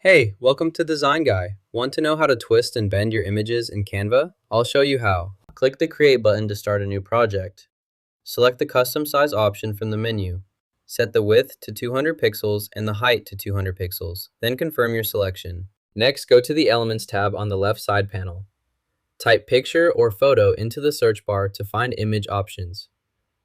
Hey, welcome to Design Guy. Want to know how to twist and bend your images in Canva? I'll show you how. Click the Create button to start a new project. Select the Custom Size option from the menu. Set the width to 200 pixels and the height to 200 pixels. Then confirm your selection. Next, go to the Elements tab on the left side panel. Type picture or photo into the search bar to find image options.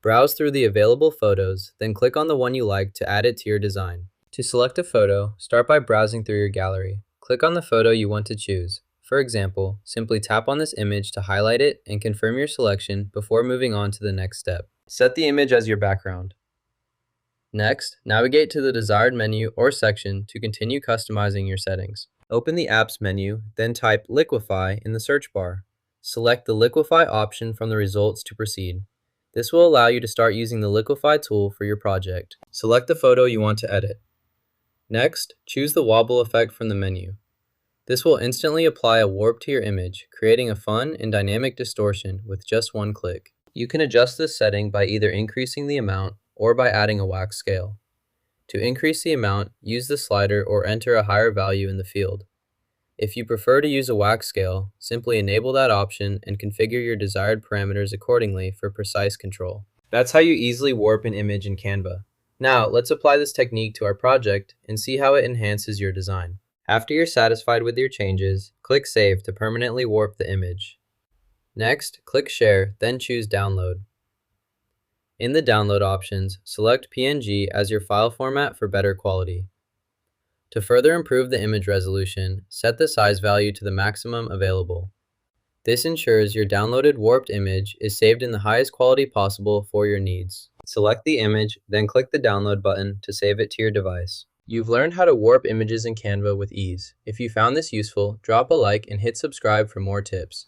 Browse through the available photos, then click on the one you like to add it to your design. To select a photo, start by browsing through your gallery. Click on the photo you want to choose. For example, simply tap on this image to highlight it and confirm your selection before moving on to the next step. Set the image as your background. Next, navigate to the desired menu or section to continue customizing your settings. Open the Apps menu, then type Liquify in the search bar. Select the Liquify option from the results to proceed. This will allow you to start using the Liquify tool for your project. Select the photo you want to edit. Next, choose the Wobble effect from the menu. This will instantly apply a warp to your image, creating a fun and dynamic distortion with just one click. You can adjust this setting by either increasing the amount or by adding a wax scale. To increase the amount, use the slider or enter a higher value in the field. If you prefer to use a wax scale, simply enable that option and configure your desired parameters accordingly for precise control. That's how you easily warp an image in Canva. Now, let's apply this technique to our project and see how it enhances your design. After you're satisfied with your changes, click Save to permanently warp the image. Next, click Share, then choose Download. In the Download options, select PNG as your file format for better quality. To further improve the image resolution, set the size value to the maximum available. This ensures your downloaded warped image is saved in the highest quality possible for your needs. Select the image, then click the download button to save it to your device. You've learned how to warp images in Canva with ease. If you found this useful, drop a like and hit subscribe for more tips.